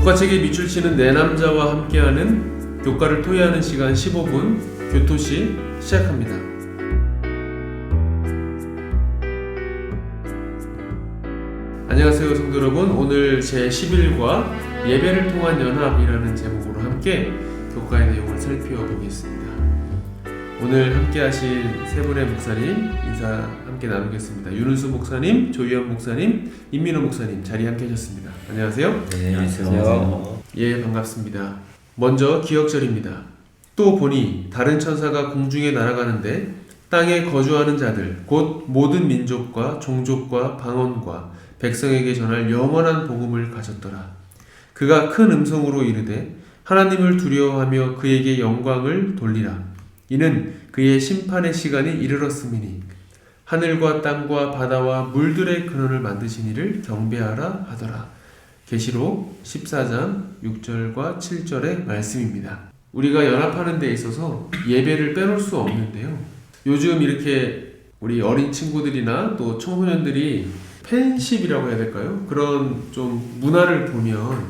교과책에 밑줄 치는 내 남자와 함께하는 교과를 토의하는 시간 15분 교토시 시작합니다. 안녕하세요 성도 여러분. 오늘 제11과 예배를 통한 연합이라는 제목으로 함께 교과의 내용을 살펴보겠습니다. 오늘 함께 하신 세 분의 목사님 인사 함께 나누겠습니다. 윤은수 목사님, 조희연 목사님, 임민호 목사님 자리에 함께 하셨습니다. 안녕하세요. 네, 안녕하세요. 예, 반갑습니다. 먼저 기억절입니다. 또 보니 다른 천사가 공중에 날아가는데 땅에 거주하는 자들 곧 모든 민족과 종족과 방언과 백성에게 전할 영원한 복음을 가졌더라. 그가 큰 음성으로 이르되 하나님을 두려워하며 그에게 영광을 돌리라. 이는 그의 심판의 시간이 이르렀음이니 하늘과 땅과 바다와 물들의 근원을 만드신 이를 경배하라 하더라. 계시록 14장 6절과 7절의 말씀입니다. 우리가 연합하는 데 있어서 예배를 빼놓을 수 없는데요. 요즘 이렇게 우리 어린 친구들이나 또 청소년들이 팬십이라고 해야 될까요? 그런 좀 문화를 보면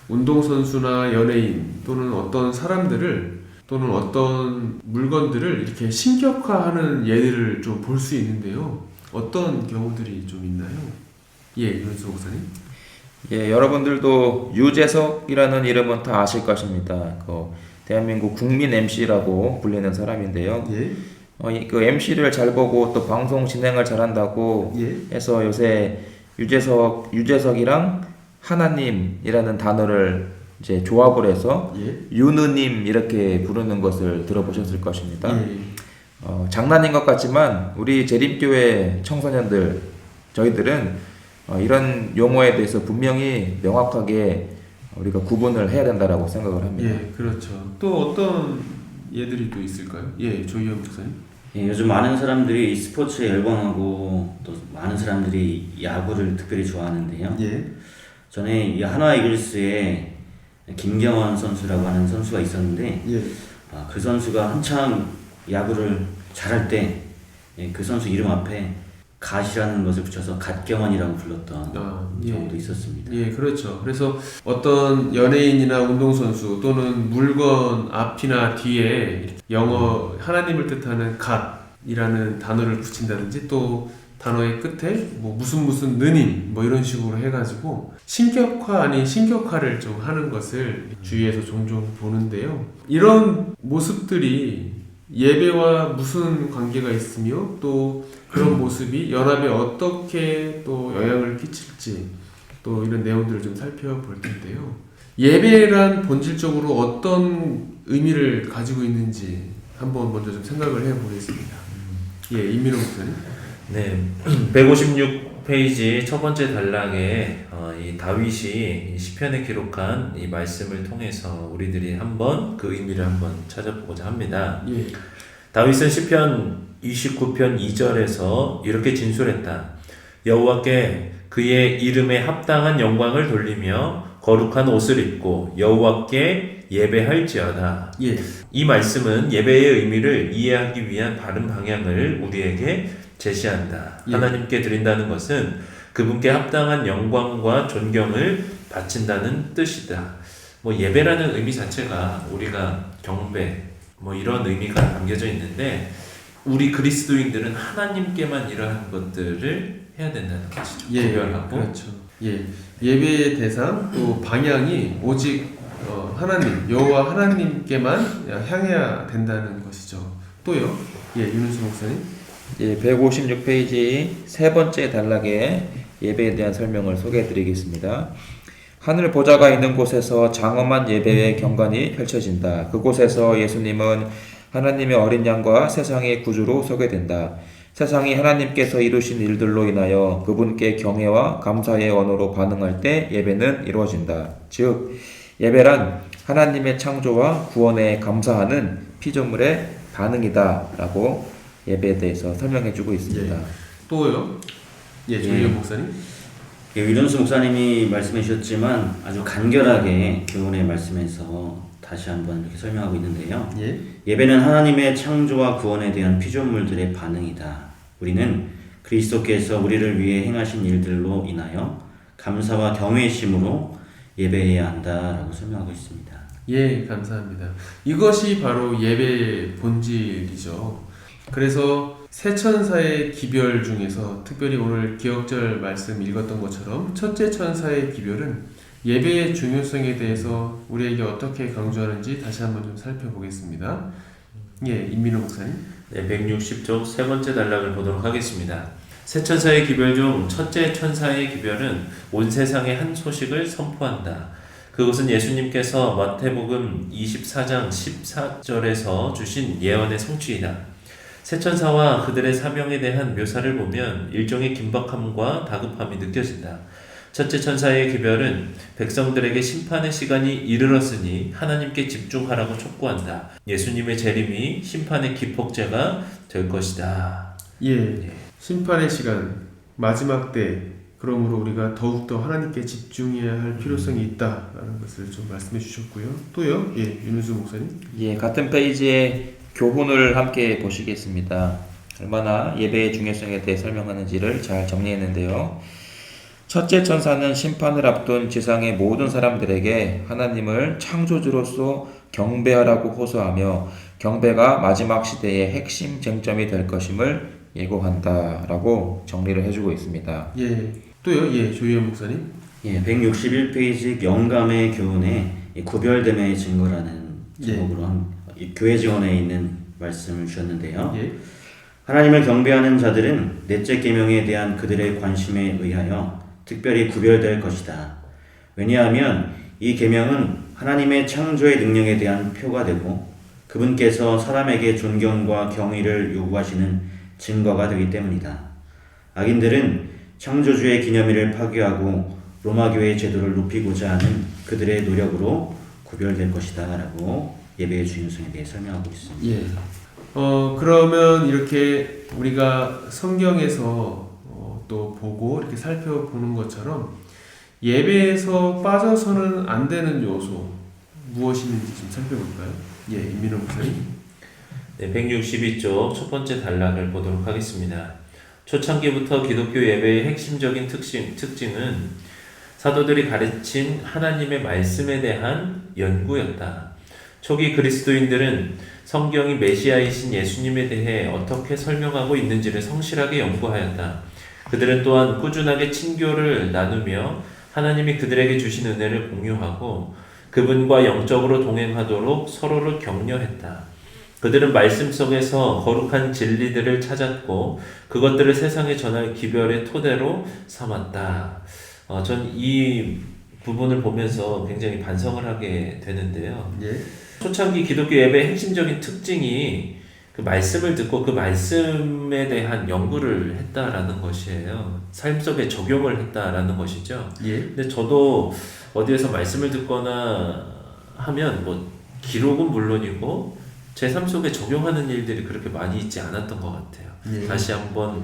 운동선수나 연예인 또는 어떤 사람들을 또는 어떤 물건들을 이렇게 신격화하는 예들을 좀 볼 수 있는데요. 어떤 경우들이 좀 있나요? 예, 윤수 목사님. 예, 여러분들도 유재석이라는 이름은 다 아실 것입니다. 그 대한민국 국민 MC라고 불리는 사람인데요. 예. 그 MC를 잘 보고 또 방송 진행을 잘한다고 해서 요새 유재석이랑 하나님이라는 단어를 이제 조합을 해서 윤우님 이렇게 부르는 것을 들어보셨을 것입니다. 장난인 것 같지만 우리 재림교회 청소년들 저희들은 이런 용어에 대해서 분명히 명확하게 우리가 구분을 해야 된다라고 생각을 합니다. 예, 그렇죠. 또 어떤 예들이 또 있을까요? 예, 조희연 목사님. 예, 요즘 많은 사람들이 스포츠에 열광하고 또 많은 사람들이 야구를 특별히 좋아하는데요. 예. 전에 이 한화 이글스에 김경원 선수라고 하는 선수가 있었는데 그 선수가 한참 야구를 잘할 때 그 선수 이름 앞에 갓이라는 것을 붙여서 갓경원이라고 불렀던 경우도 있었습니다. 예, 그렇죠. 그래서 어떤 연예인이나 운동선수 또는 물건 앞이나 뒤에 영어 하나님을 뜻하는 갓이라는 단어를 붙인다든지 또 단어의 끝에 뭐 무슨 느님 뭐 이런 식으로 해가지고 신격화 아닌 신격화를 좀 하는 것을 주위에서 종종 보는데요. 이런 모습들이 예배와 무슨 관계가 있으며 또 그런 모습이 연합에 어떻게 또 영향을 끼칠지 또 이런 내용들을 좀 살펴볼 텐데요. 예배란 본질적으로 어떤 의미를 가지고 있는지 한번 먼저 좀 생각을 해보겠습니다. 예, 임민호 목사님. 네, 156페이지 첫 번째 단락에 이 다윗이 이 시편에 기록한 이 말씀을 통해서 우리들이 한번 그 의미를 한번 찾아보고자 합니다. 예. 다윗은 시편 29편 2절에서 이렇게 진술했다. 여호와께 그의 이름에 합당한 영광을 돌리며 거룩한 옷을 입고 여호와께 예배할지어다. 예. 이 말씀은 예배의 의미를 이해하기 위한 바른 방향을 우리에게 제시한다. 하나님께 드린다는 것은 그분께 합당한 영광과 존경을 바친다는 뜻이다. 뭐 예배라는 의미 자체가 우리가 경배 뭐 이런 의미가 담겨져 있는데 우리 그리스도인들은 하나님께만 이러한 것들을 해야 된다는 것이죠. 구별하고. 그렇죠. 예. 예배의 대상 또 방향이 오직 하나님 여호와 하나님께만 향해야 된다는 것이죠. 또요. 예, 윤은수 목사님. 예, 156페이지 세 번째 단락에 예배에 대한 설명을 소개해 드리겠습니다. 하늘 보좌가 있는 곳에서 장엄한 예배의 경관이 펼쳐진다. 그곳에서 예수님은 하나님의 어린 양과 세상의 구주로 소개된다. 세상이 하나님께서 이루신 일들로 인하여 그분께 경외와 감사의 언어로 반응할 때 예배는 이루어진다. 즉 예배란 하나님의 창조와 구원에 감사하는 피조물의 반응이다 라고 예배에 대해서 설명해주고 있습니다. 예. 또요? 예, 조희연 목사님. 예, 윤은수 목사님이 말씀해 주셨지만 아주 간결하게 교훈의 말씀에서 다시 한번 이렇게 설명하고 있는데요. 예배는 하나님의 창조와 구원에 대한 피조물들의 반응이다. 우리는 그리스도께서 우리를 위해 행하신 일들로 인하여 감사와 경외심으로 예배해야 한다라고 설명하고 있습니다. 예, 감사합니다. 이것이 바로 예배의 본질이죠. 그래서 세 천사의 기별 중에서 특별히 오늘 기억절 말씀 읽었던 것처럼 첫째 천사의 기별은 예배의 중요성에 대해서 우리에게 어떻게 강조하는지 다시 한번 좀 살펴보겠습니다. 예, 임민호 목사님. 네, 160쪽 세 번째 단락을 보도록 하겠습니다. 세 천사의 기별 중 첫째 천사의 기별은 온 세상에 한 소식을 선포한다. 그것은 예수님께서 마태복음 24장 14절에서 주신 예언의 성취이다. 세 천사와 그들의 사명에 대한 묘사를 보면 일종의 긴박함과 다급함이 느껴진다. 첫째 천사의 기별은 백성들에게 심판의 시간이 이르렀으니 하나님께 집중하라고 촉구한다. 예수님의 재림이 심판의 기폭제가 될 것이다. 예, 심판의 시간, 마지막 때, 그러므로 우리가 더욱더 하나님께 집중해야 할 필요성이 있다라는 것을 좀 말씀해 주셨고요. 또요, 예, 윤은수 목사님. 예, 같은 페이지에 교훈을 함께 보시겠습니다. 얼마나 예배의 중요성에 대해 설명하는지를 잘 정리했는데요. 첫째 천사는 심판을 앞둔 지상의 모든 사람들에게 하나님을 창조주로서 경배하라고 호소하며 경배가 마지막 시대의 핵심 쟁점이 될 것임을 예고한다라고 정리를 해주고 있습니다. 예, 또요, 예, 조희연 목사님. 예, 161페이지 영감의 교훈에 구별됨의 증거라는 제목으로 이 교회 지원에 있는 말씀을 주셨는데요. 예. 하나님을 경배하는 자들은 넷째 계명에 대한 그들의 관심에 의하여 특별히 구별될 것이다. 왜냐하면 이 계명은 하나님의 창조의 능력에 대한 표가 되고 그분께서 사람에게 존경과 경의를 요구하시는 증거가 되기 때문이다. 악인들은 창조주의 기념일을 파괴하고 로마교회의 제도를 높이고자 하는 그들의 노력으로 구별될 것이다 라고 예배의 중요성에 대해 설명하고 있습니다. 예. 그러면 이렇게 우리가 성경에서 또 보고 이렇게 살펴보는 것처럼 예배에서 빠져서는 안 되는 요소 무엇이 있는지 좀 살펴볼까요? 예, 임민호 목사님. 네, 162쪽 첫 번째 단락을 보도록 하겠습니다. 초창기부터 기독교 예배의 핵심적인 특징은 사도들이 가르친 하나님의 말씀에 대한 연구였다. 초기 그리스도인들은 성경이 메시아이신 예수님에 대해 어떻게 설명하고 있는지를 성실하게 연구하였다. 그들은 또한 꾸준하게 친교를 나누며 하나님이 그들에게 주신 은혜를 공유하고 그분과 영적으로 동행하도록 서로를 격려했다. 그들은 말씀 속에서 거룩한 진리들을 찾았고 그것들을 세상에 전할 기별의 토대로 삼았다. 전 이 부분을 보면서 굉장히 반성을 하게 되는데요. 예. 초창기 기독교 예배의 핵심적인 특징이 그 말씀을 듣고 그 말씀에 대한 연구를 했다라는 것이에요. 삶 속에 적용을 했다라는 것이죠. 예. 근데 저도 어디에서 말씀을 듣거나 하면 뭐 기록은 물론이고 제 삶 속에 적용하는 일들이 그렇게 많이 있지 않았던 것 같아요. 예. 다시 한번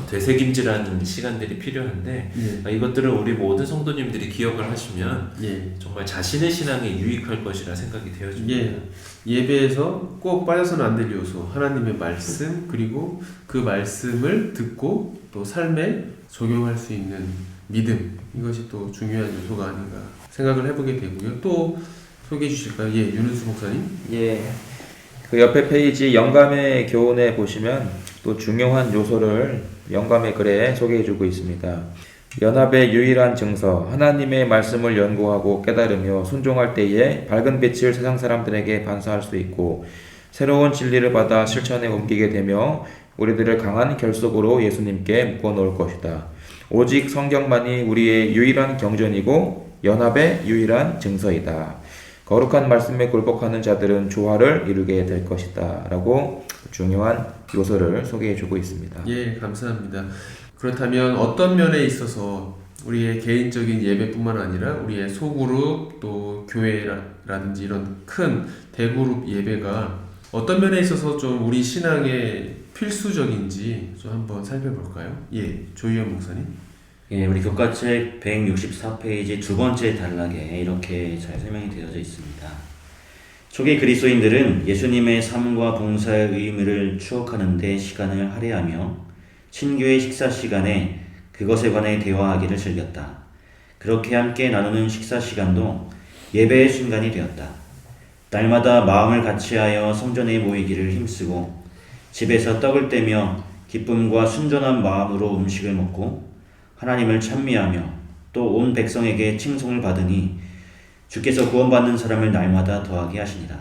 되새김질하는 시간들이 필요한데 예. 이것들을 우리 모든 성도님들이 기억을 하시면 예. 정말 자신의 신앙에 유익할 것이라 생각이 되어집니다. 예. 예배에서 꼭 빠져서는 안 될 요소 하나님의 말씀 그리고 그 말씀을 듣고 또 삶에 적용할 수 있는 믿음 이것이 또 중요한 요소가 아닌가 생각을 해보게 되고요. 또 소개해 주실까요? 예, 윤은수 목사님. 예, 그 옆에 페이지 영감의 교훈에 보시면 또 중요한 요소를 영감의 글에 소개해주고 있습니다. 연합의 유일한 증서, 하나님의 말씀을 연구하고 깨달으며 순종할 때에 밝은 빛을 세상 사람들에게 반사할 수 있고 새로운 진리를 받아 실천에 옮기게 되며 우리들을 강한 결속으로 예수님께 묶어놓을 것이다. 오직 성경만이 우리의 유일한 경전이고 연합의 유일한 증서이다. 거룩한 말씀에 굴복하는 자들은 조화를 이루게 될 것이다 라고 중요한 요소를 소개해주고 있습니다. 예, 감사합니다. 그렇다면 어떤 면에 있어서 우리의 개인적인 예배뿐만 아니라 우리의 소그룹 또 교회라든지 이런 큰 대그룹 예배가 어떤 면에 있어서 좀 우리 신앙에 필수적인지 좀 한번 살펴볼까요? 예, 조희연 목사님. 예, 우리 교과책 164페이지 두 번째 단락에 이렇게 잘 설명이 되어져 있습니다. 초기 그리스도인들은 예수님의 삶과 봉사의 의미를 추억하는 데 시간을 할애하며 친교의 식사 시간에 그것에 관해 대화하기를 즐겼다. 그렇게 함께 나누는 식사 시간도 예배의 순간이 되었다. 날마다 마음을 같이하여 성전에 모이기를 힘쓰고 집에서 떡을 떼며 기쁨과 순전한 마음으로 음식을 먹고 하나님을 찬미하며 또 온 백성에게 칭송을 받으니 주께서 구원받는 사람을 날마다 더하게 하시니라.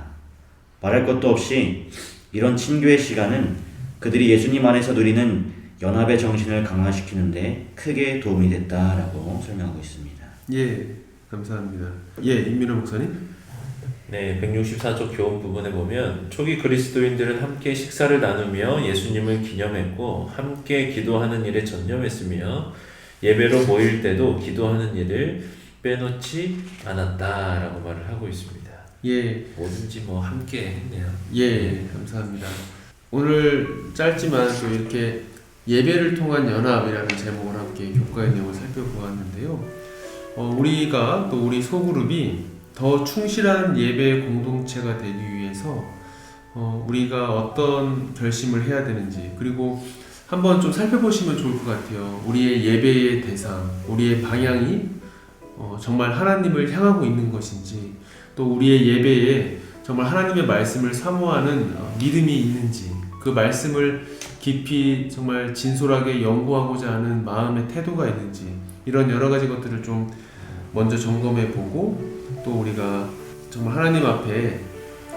말할 것도 없이 이런 친교의 시간은 그들이 예수님 안에서 누리는 연합의 정신을 강화시키는데 크게 도움이 됐다라고 설명하고 있습니다. 예, 감사합니다. 예, 임민호 목사님. 네, 164쪽 교훈 부분에 보면 초기 그리스도인들은 함께 식사를 나누며 예수님을 기념했고 함께 기도하는 일에 전념했으며 예배로 모일 때도 기도하는 일을 빼놓지 않았다라고 말을 하고 있습니다. 예, 뭐든지 뭐 함께 했네요. 예, 감사합니다. 오늘 짧지만 또 이렇게 예배를 통한 연합이라는 제목을 함께 교과의 내용을 살펴보았는데요. 우리가 또 우리 소그룹이 더 충실한 예배 공동체가 되기 위해서 우리가 어떤 결심을 해야 되는지, 그리고 한번 좀 살펴보시면 좋을 것 같아요. 우리의 예배의 대상, 우리의 방향이 정말 하나님을 향하고 있는 것인지, 또 우리의 예배에 정말 하나님의 말씀을 사모하는 믿음이 있는지, 그 말씀을 깊이 정말 진솔하게 연구하고자 하는 마음의 태도가 있는지, 이런 여러 가지 것들을 좀 먼저 점검해 보고, 또 우리가 정말 하나님 앞에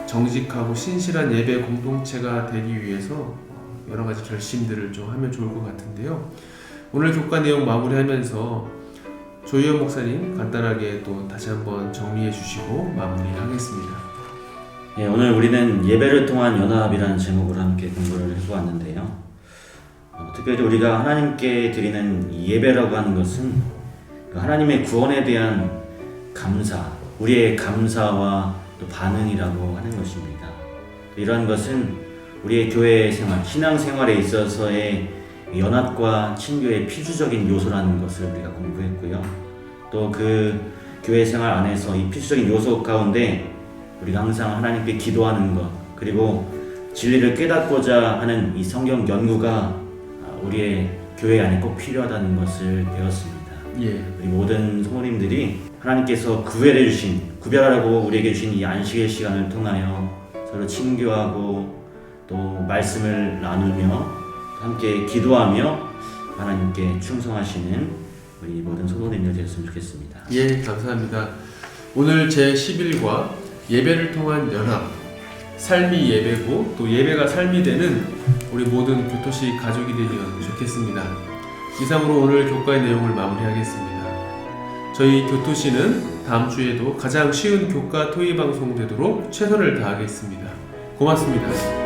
정직하고 신실한 예배 공동체가 되기 위해서 여러 가지 결심들을 좀 하면 좋을 것 같은데요. 오늘 교과 내용 마무리하면서 조희연 목사님 간단하게 또 다시 한번 정리해 주시고 마무리하겠습니다. 예, 오늘 우리는 예배를 통한 연합이라는 제목으로 함께 공부를 해보았는데요. 특별히 우리가 하나님께 드리는 예배라고 하는 것은 하나님의 구원에 대한 감사, 우리의 감사와 또 반응이라고 하는 것입니다. 이러한 것은 우리의 교회 생활, 신앙 생활에 있어서의 연합과 친교의 필수적인 요소라는 것을 우리가 공부했고요. 또 그 교회 생활 안에서 이 필수적인 요소 가운데 우리가 항상 하나님께 기도하는 것, 그리고 진리를 깨닫고자 하는 이 성경 연구가 우리의 교회 안에 꼭 필요하다는 것을 배웠습니다. 예. 우리 모든 성도님들이 하나님께서 구별해 주신, 구별하라고 우리에게 주신 이 안식의 시간을 통하여 서로 친교하고 또 말씀을 나누며 함께 기도하며 하나님께 충성하시는 우리 모든 성도님들 되었으면 좋겠습니다. 예, 감사합니다. 오늘 제11과 예배를 통한 연합, 삶이 예배고 또 예배가 삶이 되는 우리 모든 교토시 가족이 되면 좋겠습니다. 이상으로 오늘 교과의 내용을 마무리하겠습니다. 저희 교토시는 다음 주에도 가장 쉬운 교과 토의 방송 되도록 최선을 다하겠습니다. 고맙습니다.